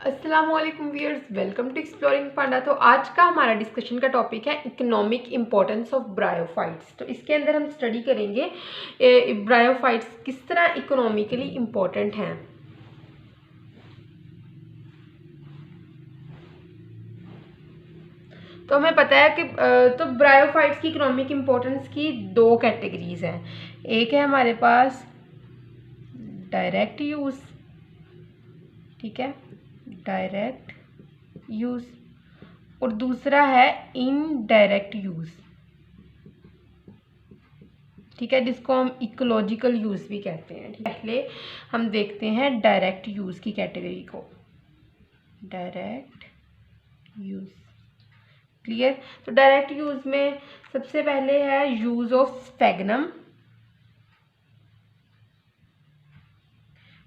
अस्सलाम वालेकुम viewers, welcome to exploring पांडा। तो आज का हमारा डिस्कशन का टॉपिक है इकोनॉमिक इम्पोर्टेंस ऑफ ब्रायोफाइट्स। तो इसके अंदर हम स्टडी करेंगे ब्रायोफाइट्स किस तरह इकोनॉमिकली इम्पोर्टेंट हैं। तो हमें पता है कि तो ब्रायोफाइट्स की इकोनॉमिक इम्पोर्टेंस की दो कैटेगरीज हैं। एक है हमारे पास डायरेक्ट यूज़, ठीक है, डायरेक्ट यूज़, और दूसरा है इनडायरेक्ट यूज़, ठीक है, जिसको हम इकोलॉजिकल यूज़ भी कहते हैं। पहले हम देखते हैं डायरेक्ट यूज़ की कैटेगरी को। Direct use clear. तो डायरेक्ट यूज़ में सबसे पहले है यूज़ ऑफ स्फेगनम।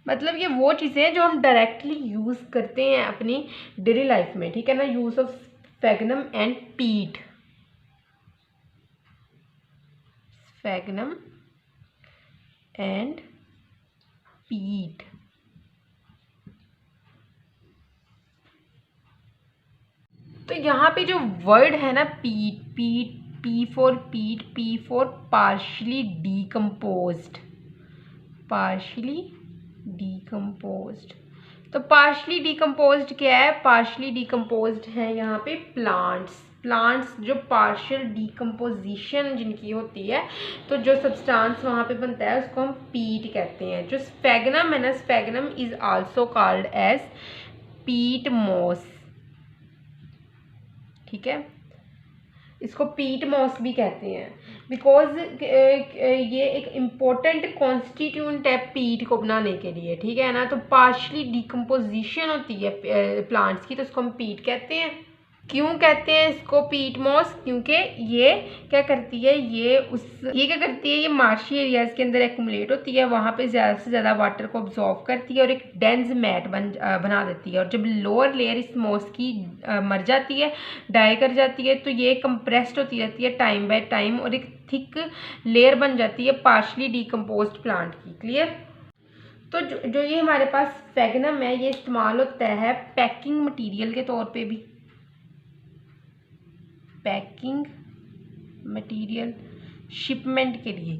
मतलब ये वो चीज़ें हैं जो हम डायरेक्टली यूज़ करते हैं अपनी डेली लाइफ में, ठीक है ना। यूज़ ऑफ स्फेगनम एंड पीट। स्फेगनम एंड पीट। तो यहाँ पे जो वर्ड है ना पीट, पीट, पी फॉर पीट, P for partially decomposed, partially decomposed. तो पार्शली डीकम्पोज्ड क्या है? पार्शली डीकम्पोज्ड है यहाँ पे प्लांट्स। प्लांट्स जो पार्शियल डीकम्पोजिशन जिनकी होती है, तो जो सब्सटेंस वहाँ पे बनता है उसको हम पीट कहते हैं। जो स्फेगनम है ना, sphagnum is also called as peat moss, ठीक है, इसको पीट मॉस भी कहते हैं बिकॉज ये एक इम्पोर्टेंट कॉन्स्टिट्यूएंट है पीट को बनाने के लिए, ठीक है ना। तो पार्शली डिकम्पोजिशन होती है प्लांट्स की, तो उसको हम पीट कहते हैं। क्यों कहते हैं इसको पीट मॉस? क्योंकि ये क्या करती है, ये क्या करती है, ये मार्शी एरियाज के अंदर एक्यूमुलेट होती है, वहाँ पे ज़्यादा से ज़्यादा वाटर को अब्जॉर्व करती है और एक डेंस मैट बना देती है। और जब लोअर लेयर इस मॉस की मर जाती है, डाई कर जाती है, तो ये कंप्रेस्ड होती रहती है टाइम बाय टाइम और एक थिक लेयर बन जाती है पार्शली डिकम्पोज्ड प्लांट की। क्लियर। तो जो ये हमारे पास स्फेगनम है, ये इस्तेमाल होता है पैकिंग मटीरियल के तौर पे भी, पैकिंग मटेरियल शिपमेंट के लिए।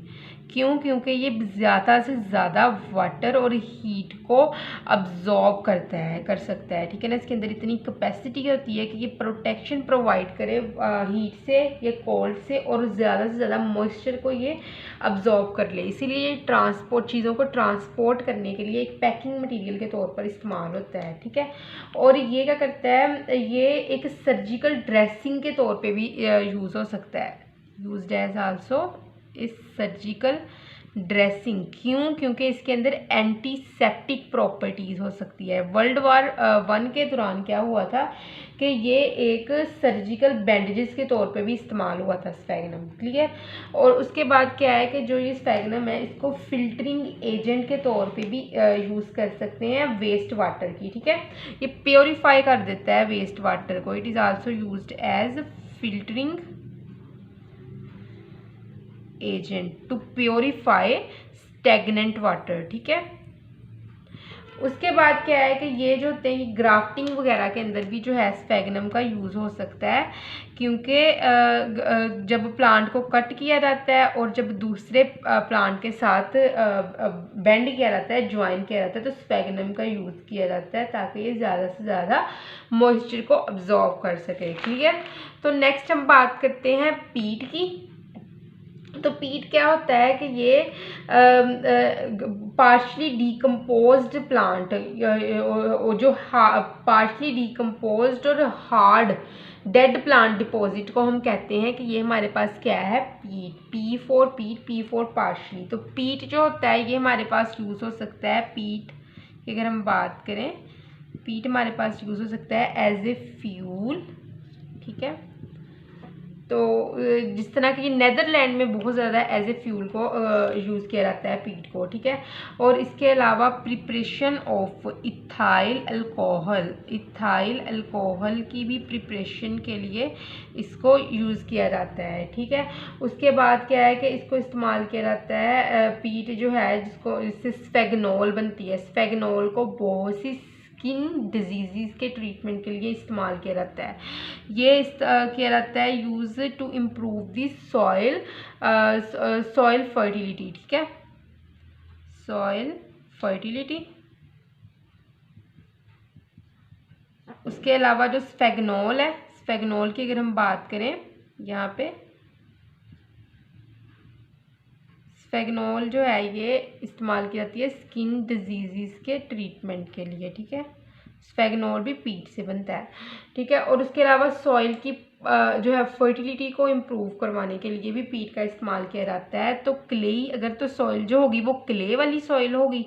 क्यों? क्योंकि ये ज़्यादा से ज़्यादा वाटर और हीट को अब्जॉर्ब कर सकता है, ठीक है ना। इसके अंदर इतनी कैपेसिटी होती है कि ये प्रोटेक्शन प्रोवाइड करे हीट से या कोल्ड से, और ज़्यादा से ज़्यादा मॉइस्चर को ये अब्जॉर्ब कर ले। इसीलिए ट्रांसपोर्ट, चीज़ों को ट्रांसपोर्ट करने के लिए एक पैकिंग मटेरियल के तौर पर इस्तेमाल होता है, ठीक है। और ये क्या करता है, ये एक सर्जिकल ड्रेसिंग के तौर पे भी यूज़ हो सकता है, यूज्ड एज आल्सो इस सर्जिकल ड्रेसिंग। क्यों? क्योंकि इसके अंदर एंटीसेप्टिक प्रॉपर्टीज़ हो सकती है। वर्ल्ड वार 1 के दौरान क्या हुआ था कि ये एक सर्जिकल बैंडेजेस के तौर पे भी इस्तेमाल हुआ था स्फेगनम। क्लियर। और उसके बाद क्या है कि जो ये स्फेगनम है, इसको फिल्टरिंग एजेंट के तौर पे भी यूज़ कर सकते हैं वेस्ट वाटर की, ठीक है। ये प्योरीफाई कर देता है वेस्ट वाटर को। It is also used as filtering agent to purify stagnant water, ठीक है। उसके बाद क्या है कि ये जो होते हैं ग्राफ्टिंग वगैरह के अंदर भी जो है स्फेगनम का यूज़ हो सकता है, क्योंकि जब प्लांट को कट किया जाता है और जब दूसरे प्लांट के साथ बेंड किया जाता है, ज्वाइन किया जाता है, तो स्फेगनम का यूज़ किया जाता है ताकि ये ज़्यादा से ज़्यादा मॉइस्चर को अब्जॉर्ब कर सके। क्लियर। तो नेक्स्ट हम बात करते हैं पीट की। तो पीट क्या होता है कि ये पार्शली डीकम्पोज्ड प्लांट, जो पार्शली डीकम्पोज्ड और हार्ड डेड प्लांट डिपॉजिट को हम कहते हैं कि ये हमारे पास क्या है, पीट। पी फॉर पीट, पी फॉर पार्शली। तो पीट जो होता है ये हमारे पास यूज़ हो सकता है, पीट की अगर हम बात करें, पीट हमारे पास यूज़ हो सकता है एज ए फ्यूल, ठीक है। तो जिस तरह कि नेदरलैंड में बहुत ज़्यादा एज ए फ्यूल को यूज़ किया जाता है पीट को, ठीक है। और इसके अलावा preparation of ethyl alcohol, ethyl alcohol की भी प्रिपरेशन के लिए इसको यूज़ किया जाता है, ठीक है। उसके बाद क्या है कि इसको इस्तेमाल किया जाता है पीट जो है, जिसको इससे स्फेगनोल बनती है। स्फेगनोल को बहुत सी स्किन डिजीज़ के ट्रीटमेंट के लिए इस्तेमाल किया जाता है। ये किया जाता है use to improve the soil fertility, ठीक है, सॉइल फर्टिलिटी। उसके अलावा जो स्फेगनॉल है, स्फेगनॉल की अगर हम बात करें यहाँ पे, स्फेगनॉल जो है ये इस्तेमाल की जाती है स्किन डिजीज़ के ट्रीटमेंट के लिए, ठीक है। स्फेगनॉल भी पीट से बनता है, ठीक है। और उसके अलावा सॉइल की जो है फर्टिलिटी को इम्प्रूव करवाने के लिए भी पीट का इस्तेमाल किया जाता है। तो क्ले, अगर तो सॉइल जो होगी वो क्ले वाली सॉइल होगी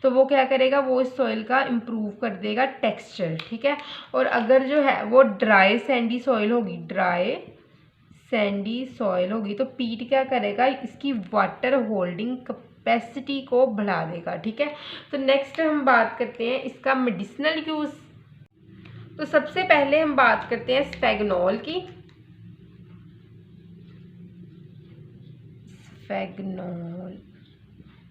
तो वो क्या करेगा, वो इस सॉइल का इम्प्रूव कर देगा टेक्सचर, ठीक है। और अगर जो है वो ड्राई सैंडी सॉइल होगी, ड्राई सैंडी सॉइल होगी तो पीट क्या करेगा, इसकी वाटर होल्डिंग कैपेसिटी को बढ़ा देगा, ठीक है। तो नेक्स्ट हम बात करते हैं इसका मेडिसिनल यूज़। तो सबसे पहले हम बात करते हैं स्फेगनॉल की। स्फेगनॉल,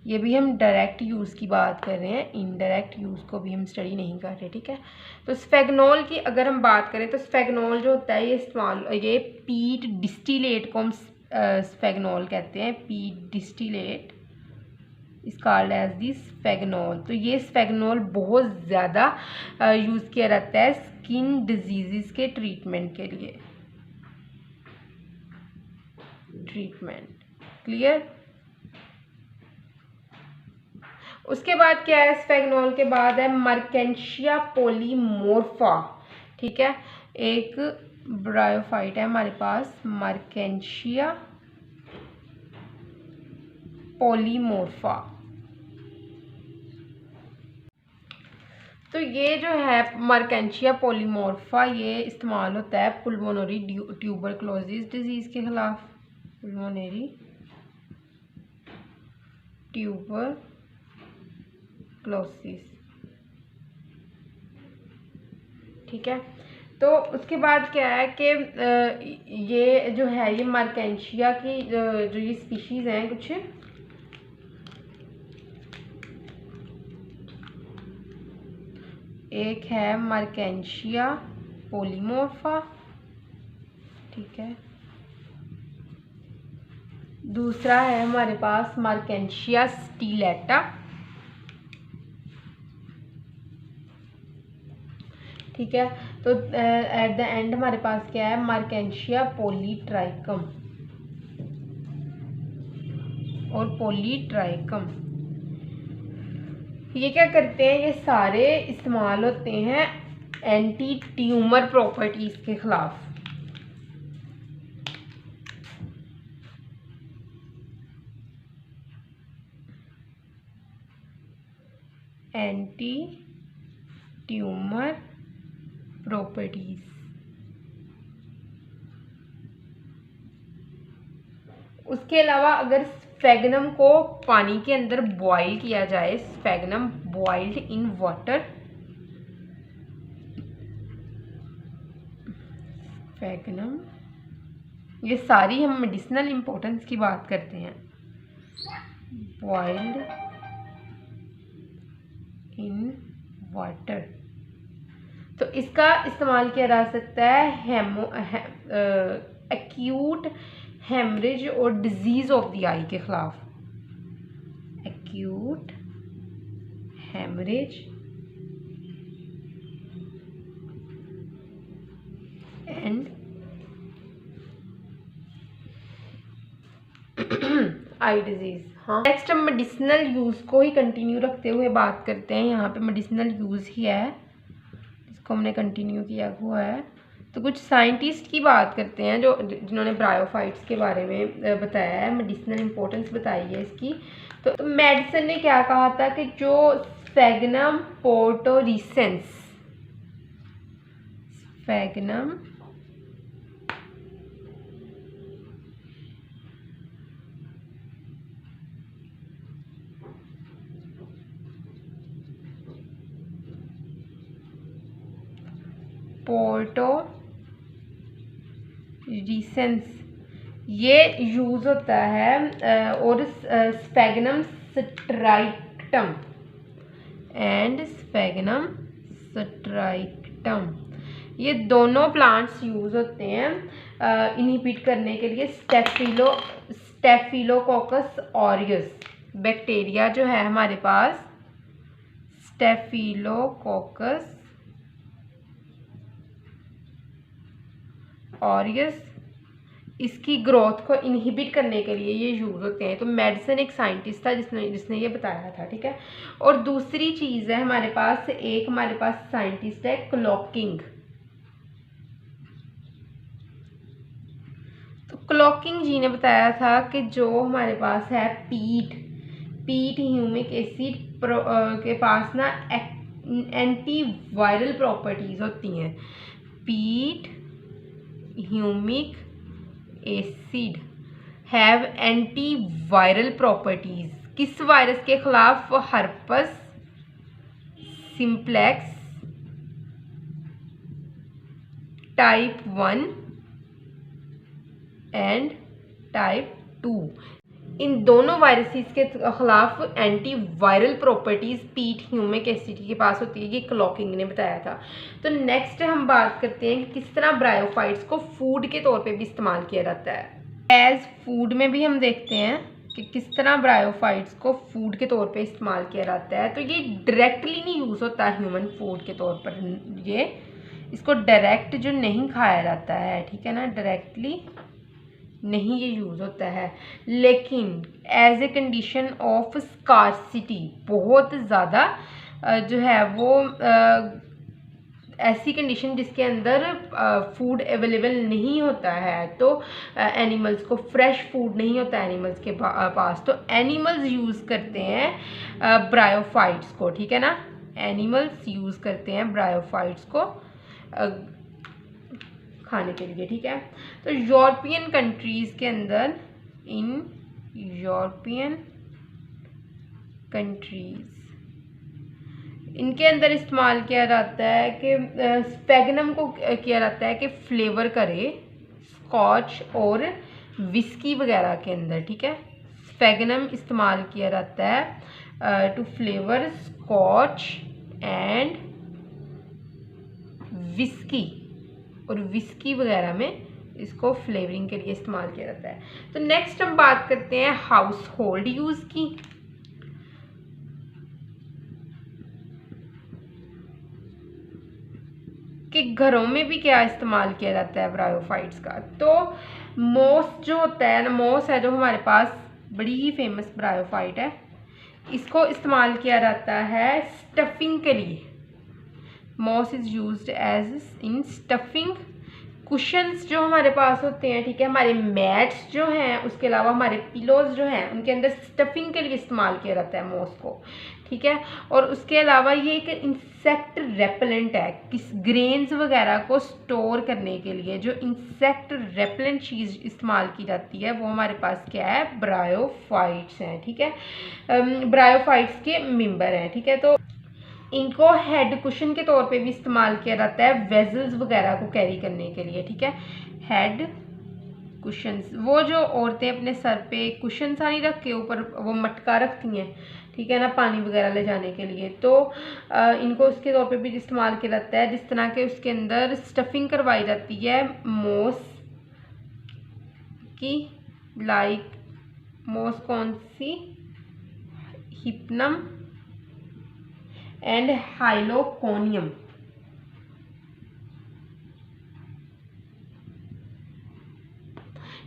ये भी हम डायरेक्ट यूज़ की बात कर रहे हैं, इनडायरेक्ट यूज़ को भी हम स्टडी नहीं कर रहे, ठीक है। तो स्फेगनॉल की अगर हम बात करें तो स्फेगनॉल जो होता है ये पीट डिस्टिलेट को हम स्फेगनॉल कहते हैं, पीट डिस्टिलेट इस कॉल्ड एज दी स्फेगनॉल। तो ये स्फेगनॉल बहुत ज़्यादा यूज़ किया जाता है स्किन डिजीज़ के ट्रीटमेंट के लिए, ट्रीटमेंट क्लियर। उसके बाद क्या है, स्फेगनॉल के बाद है मर्केंशिया पॉलीमोर्फा, ठीक है। एक ब्रायोफाइट है हमारे पास मर्केंशिया पॉलीमोर्फा। तो ये जो है मर्केंशिया पॉलीमोर्फा ये इस्तेमाल होता है पुल्मोनरी ट्यूबरक्लोसिस डिजीज़ के खिलाफ, पुल्मोनरी ट्यूबरक्लोसिस, ठीक है। तो उसके बाद क्या है कि ये जो है ये मर्केंशिया की जो ये स्पीशीज़ हैं कुछ, एक है मर्केंशिया पॉलीमोर्फा, ठीक है। दूसरा है हमारे पास मर्केंशिया स्टिलेटा, ठीक है। तो एट द एंड हमारे पास क्या है, मर्केंशिया पॉलीट्राइकम और पॉलीट्राइकम। ये क्या करते हैं, ये सारे इस्तेमाल होते हैं एंटी ट्यूमर प्रॉपर्टीज के खिलाफ, एंटी ट्यूमर प्रॉपर्टीज। उसके अलावा अगर स्फेगनम को पानी के अंदर बॉईल किया जाए, sphagnum boiled in water, sphagnum, ये सारी हम मेडिसिनल इंपॉर्टेंस की बात करते हैं, बॉइल्ड इन वाटर। तो इसका इस्तेमाल किया जा सकता है एक्यूट हेमरेज और डिजीज ऑफ द आई के खिलाफ, acute haemorrhage and eye disease. हाँ, नेक्स्ट हम मेडिसिनल यूज़ को ही कंटिन्यू रखते हुए बात करते हैं। यहाँ पे मेडिसिनल यूज़ ही है जिसको हमने कंटिन्यू किया हुआ है। तो कुछ साइंटिस्ट की बात करते हैं जो जिन्होंने ब्रायोफाइट्स के बारे में बताया है, मेडिसिनल इंपॉर्टेंस बताई है इसकी। तो मेडिसिन ने क्या कहा था कि जो स्फेगनम पोर्टोरिसेंस, स्फेगनम पोर्टोरिसेंस ये यूज़ होता है और स्फेगनम स्ट्राइक्टम एंड स्फेगनम स्ट्राइक्टम, ये दोनों प्लांट्स यूज़ होते हैं इनहिबिट करने के लिए स्टेफिलोकोकस ऑरियस बैक्टीरिया जो है हमारे पास, स्टेफिलोकोकस ऑरियस, इसकी ग्रोथ को इनहिबिट करने के लिए ये यूज़ होते हैं। तो मेडिसन एक साइंटिस्ट था जिसने ये बताया था, ठीक है। और दूसरी चीज़ है हमारे पास, एक हमारे पास साइंटिस्ट है क्लॉकिंग। तो क्लॉकिंग जी ने बताया था कि जो हमारे पास है पीट ह्यूमिक एसिड के पास ना एंटी वायरल प्रॉपर्टीज़ होती हैं। पीट humic acid have anti viral properties, किस वायरस के खिलाफ? Herpes simplex type 1 and type 2। इन दोनों वायरसेस के खिलाफ एंटी वायरल प्रॉपर्टीज पीट ह्यूमिक एसिड के पास होती है, ये क्लॉकिंग ने बताया था। तो नेक्स्ट हम बात करते हैं कि किस तरह ब्रायोफाइट्स को फूड के तौर पे भी इस्तेमाल किया जाता है। एज फूड में भी हम देखते हैं कि किस तरह ब्रायोफाइट्स को फूड के तौर पे इस्तेमाल किया जाता है। तो ये डायरेक्टली नहीं यूज़ होता ह्यूमन फूड के तौर पर, ये इसको डायरेक्ट जो नहीं खाया जाता है, ठीक है ना, डायरेक्टली नहीं ये यूज़ होता है, लेकिन as a condition of scarcity, बहुत ज़्यादा जो है वो ऐसी कंडीशन जिसके अंदर फूड अवेलेबल नहीं होता है, तो एनिमल्स को फ्रेश फूड नहीं होता एनिमल्स के पास, तो एनिमल्स यूज़ करते हैं ब्रायोफाइट्स को, ठीक है ना, एनिमल्स यूज़ करते हैं ब्रायोफाइट्स को खाने के लिए, ठीक है। तो यूरोपियन कंट्रीज़ के अंदर, इन यूरोपियन कंट्रीज़, इनके अंदर इस्तेमाल किया जाता है कि स्पैगनम को किया जाता है कि फ्लेवर करे स्कॉच और विस्की वगैरह के अंदर, ठीक है। स्पैगनम इस्तेमाल किया जाता है to flavour scotch and whisky, और विस्की वगैरह में इसको फ्लेवरिंग के लिए इस्तेमाल किया जाता है। तो नेक्स्ट हम बात करते हैं हाउस होल्ड यूज़ की। कि घरों में भी क्या इस्तेमाल किया जाता है ब्रायोफाइट्स का। तो मोस जो होता है ना, मोस है जो हमारे पास बड़ी ही फेमस ब्रायोफाइट है, इसको इस्तेमाल किया जाता है स्टफिंग के लिए। Moss is used as in stuffing. Cushions जो हमारे पास होते हैं, ठीक है, हमारे मैट्स जो हैं, उसके अलावा हमारे पिलोज जो हैं, उनके अंदर स्टफिंग के लिए इस्तेमाल किया जाता है मोस को, ठीक है। और उसके अलावा ये एक इंसेक्ट रेपेलेंट है, किस ग्रेन्स वगैरह को स्टोर करने के लिए जो इंसेक्ट रेपेलेंट चीज़ इस्तेमाल की जाती है वो हमारे पास क्या है? ब्रायोफाइट्स हैं, ठीक है। ब्रायोफाइट्स के मेंबर हैं, ठीक है। तो इनको हेड कुशन के तौर पे भी इस्तेमाल किया जाता है वेजल्स वगैरह को कैरी करने के लिए, ठीक है। हेड कुशन्स, वो जो औरतें अपने सर पे कुशन सा नहीं रख के ऊपर वो मटका रखती हैं, ठीक है ना, पानी वगैरह ले जाने के लिए, तो इनको उसके तौर पे भी इस्तेमाल किया जाता है। जिस तरह के उसके अंदर स्टफिंग करवाई जाती है मोस की, लाइक मोस कौन सी? हिप्नम एंड हाइलोकोनियम,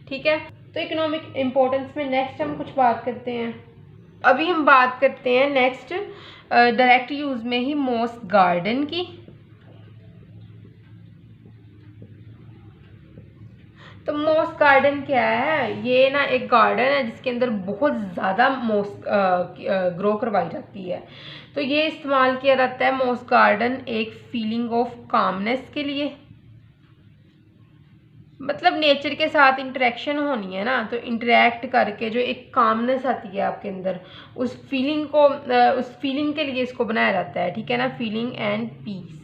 ठीक है। तो इकोनॉमिक इम्पोर्टेंस में नेक्स्ट हम कुछ बात करते हैं। अभी हम बात करते हैं नेक्स्ट डायरेक्ट यूज में ही मोस गार्डन की। तो मोस गार्डन क्या है? ये ना एक गार्डन है जिसके अंदर बहुत ज़्यादा मोस ग्रो करवाई जाती है। तो ये इस्तेमाल किया जाता है मोस गार्डन एक फीलिंग ऑफ कामनेस के लिए, मतलब नेचर के साथ इंटरेक्शन होनी है ना, तो इंटरेक्ट करके जो एक कामनेस आती है आपके अंदर, उस फीलिंग के लिए इसको बनाया जाता है, ठीक है ना, फीलिंग एंड पीस,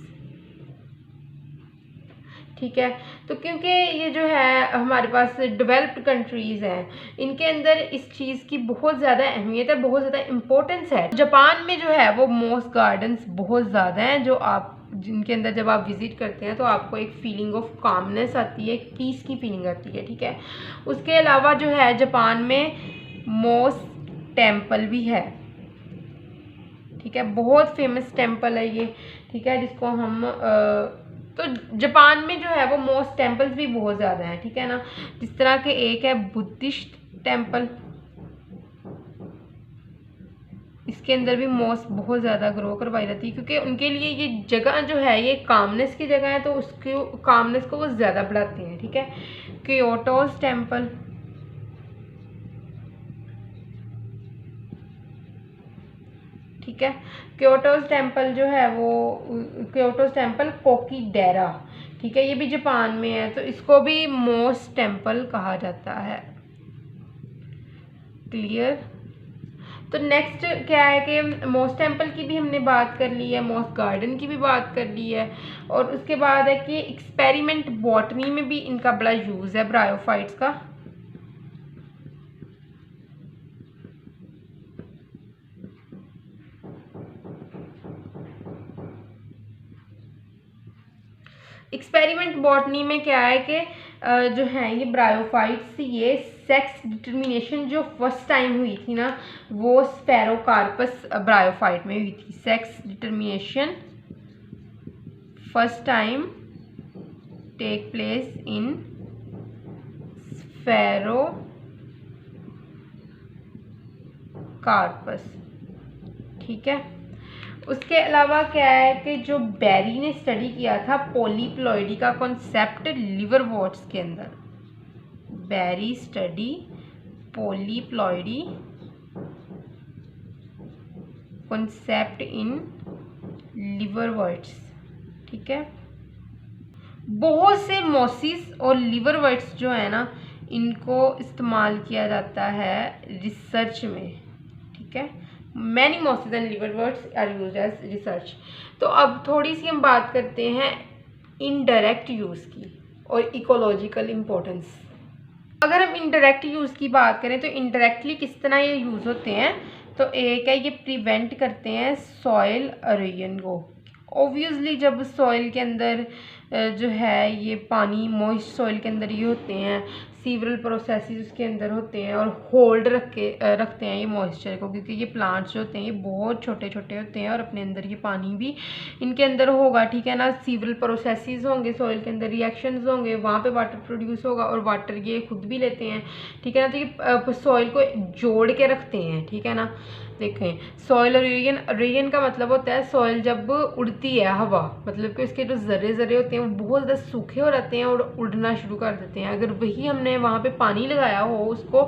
ठीक है। तो क्योंकि ये जो है हमारे पास डेवलप्ड कंट्रीज़ हैं, इनके अंदर इस चीज़ की बहुत ज़्यादा अहमियत है, बहुत ज़्यादा इम्पोर्टेंस है। जापान में जो है वो मोस गार्डन्स बहुत ज़्यादा हैं, जिनके अंदर जब आप विज़िट करते हैं तो आपको एक फीलिंग ऑफ कामनेस आती है, एक पीस की फीलिंग आती है, ठीक है। उसके अलावा जो है जापान में मोस टेम्पल भी है, ठीक है, बहुत फेमस टेम्पल है ये, ठीक है, जिसको हम तो जापान में जो है वो मोस्ट टेम्पल्स भी बहुत ज़्यादा हैं, ठीक है ना। जिस तरह के एक है बुद्धिस्ट टेम्पल, इसके अंदर भी मोस्ट बहुत ज़्यादा ग्रो करवाई जाती है, क्योंकि उनके लिए ये जगह जो है ये कामनेस की जगह है, तो उसके कामनेस को वो ज़्यादा बढ़ाते हैं, ठीक है। क्योटोस टेम्पल, ठीक है, क्योटोस टेम्पल जो है वो क्योटोस टेम्पल कोकीडेरा, ठीक है, ये भी जापान में है, तो इसको भी मोस्ट टेम्पल कहा जाता है। क्लियर। तो नेक्स्ट क्या है कि मोस्ट टेम्पल की भी हमने बात कर ली है, मोस्ट गार्डन की भी बात कर ली है, और उसके बाद है कि एक्सपेरिमेंट बॉटनी में भी इनका बड़ा यूज़ है ब्रायोफाइट्स का। एक्सपेरिमेंट बॉटनी में क्या है कि जो है ये ब्रायोफाइट्स, ये सेक्स डिटर्मिनेशन जो फर्स्ट टाइम हुई थी ना वो स्पैरोकार्पस ब्रायोफाइट में हुई थी। Sex determination first time take place in Sphaerocarpos, ठीक है। उसके अलावा क्या है कि जो बेरी ने स्टडी किया था पॉलीप्लॉइडी का कॉन्सेप्ट लिवरवर्ट्स के अंदर, very study polyploidy concept in liverworts, ठीक है। बहुत से मॉसिस और लिवरवर्ट्स जो है ना इनको इस्तेमाल किया जाता है रिसर्च में, ठीक है। Many mosses and liverworts are used as research. तो अब थोड़ी सी हम बात करते हैं इनडायरेक्ट यूज़ की और इकोलॉजिकल इम्पोर्टेंस। अगर हम इनडायरेक्ट यूज़ की बात करें तो इनडायरेक्टली किस तरह ये यूज़ होते हैं, तो एक है ये प्रिवेंट करते हैं सॉइल एरोजन को। ऑब्वियसली जब सॉइल के अंदर जो है ये पानी मॉइस्ट सॉइल के अंदर ये होते हैं, सीवरल प्रोसेसेस उसके अंदर होते हैं और होल्ड रखते हैं ये मॉइस्चर को, क्योंकि ये प्लांट्स जो होते हैं ये बहुत छोटे छोटे होते हैं और अपने अंदर ये पानी भी इनके अंदर होगा, ठीक है ना। सीवरल प्रोसेसेस होंगे, सॉइल के अंदर रिएक्शंस होंगे, वहाँ पे वाटर प्रोड्यूस होगा और वाटर ये खुद भी लेते हैं, ठीक है ना। तो ये सॉइल को जोड़ के रखते हैं, ठीक है ना। देखें सॉइल एरोजन का मतलब होता है सॉइल जब उड़ती है हवा, मतलब कि उसके जो जर्रे जर्रे होते हैं वो बहुत ज़्यादा सूखे हो जाते हैं और उड़ना शुरू कर देते हैं। अगर वही हमने वहाँ पे पानी लगाया हो, उसको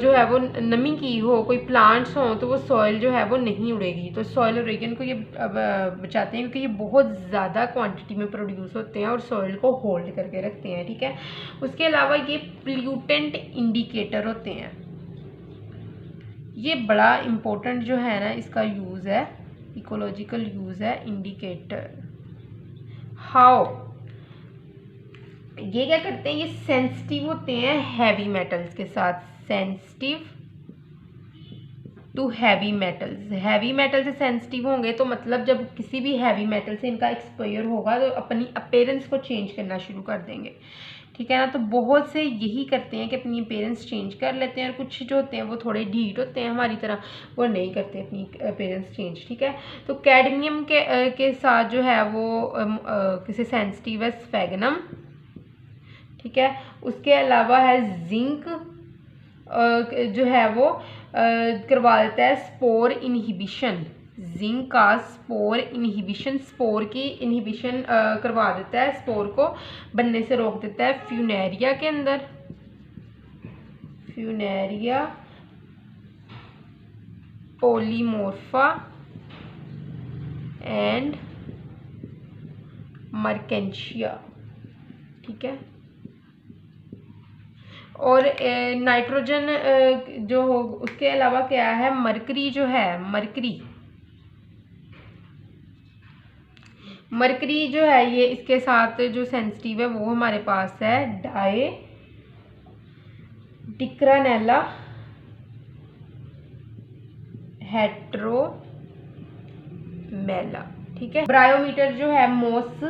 जो है वो नमी की हो, कोई प्लांट्स हो, तो वो सॉइल जो है वो नहीं उड़ेगी। तो सॉइल एरोजन को ये बचाते हैं क्योंकि ये बहुत ज़्यादा क्वांटिटी में प्रोड्यूस होते हैं और सॉइल को होल्ड करके रखते हैं, ठीक है। उसके अलावा ये प्ल्यूटेंट इंडिकेटर होते हैं, ये बड़ा इम्पोर्टेंट जो है ना इसका यूज़ है, इकोलॉजिकल यूज़ है इंडिकेटर। हाउ ये क्या करते हैं, ये सेंसिटिव होते हैं हैवी मेटल्स के साथ, sensitive to heavy metals. Heavy metal से सेंसिटिव होंगे तो मतलब जब किसी भी हैवी मेटल से इनका एक्सपोजर होगा तो अपनी अपीयरेंस को चेंज करना शुरू कर देंगे, ठीक है ना। तो बहुत से यही करते हैं कि अपनी अपीयरेंस चेंज कर लेते हैं, और कुछ जो होते हैं वो थोड़े ढीठ होते हैं हमारी तरह, वो नहीं करते अपनी अपीयरेंस चेंज, ठीक है। तो कैडमियम के साथ जो है वो किसी सेंसिटिव है स्फेगनम, ठीक है। उसके अलावा है जिंक जो है वो करवा देता है स्पोर इनहिबिशन, जिंक का स्पोर इनहिबिशन, स्पोर की इनहिबिशन करवा देता है, स्पोर को बनने से रोक देता है। फ्यूनेरिया के अंदर, फ्यूनेरिया पोलीमोर्फा एंड मर्केंशिया, ठीक है। और नाइट्रोजन जो हो, उसके अलावा क्या है, मरकरी जो है, मरकरी जो है ये इसके साथ जो सेंसिटिव है वो हमारे पास है डिक्रानेला हेट्रोमेला, ठीक है। ब्रायोमीटर जो है मोस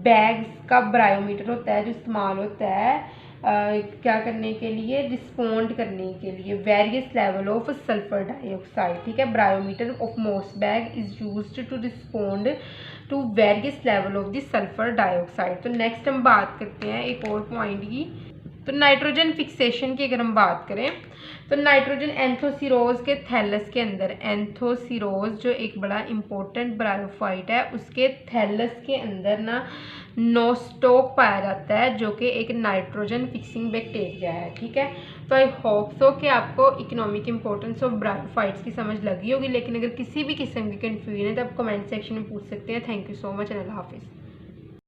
बैग्स का ब्रायोमीटर होता है जो इस्तेमाल होता है क्या करने के लिए, रिस्पोंड करने के लिए various level of sulphur dioxide, ठीक है। Bryometer of moss bag is used to respond to various level of the sulphur dioxide. तो नेक्स्ट हम बात करते हैं एक और पॉइंट की। तो नाइट्रोजन फिक्सेशन की अगर हम बात करें तो नाइट्रोजन एंथोसिरोज के थैलस के अंदर, एंथोसिरोज जो एक बड़ा इंपॉर्टेंट ब्रायोफाइट है उसके थैलस के अंदर ना नोस्टोक पाया जाता है जो कि एक नाइट्रोजन फिक्सिंग बैक्टीरिया है, ठीक है। तो आई होप सो कि आपको इकोनॉमिक इंपॉर्टेंस ऑफ ब्रायोफाइट्स की समझ लगी होगी, लेकिन अगर किसी भी किस्म की कन्फ्यूजन है तो आप कमेंट सेक्शन में पूछ सकते हैं। Thank you so much and अल्लाह हाफिज़।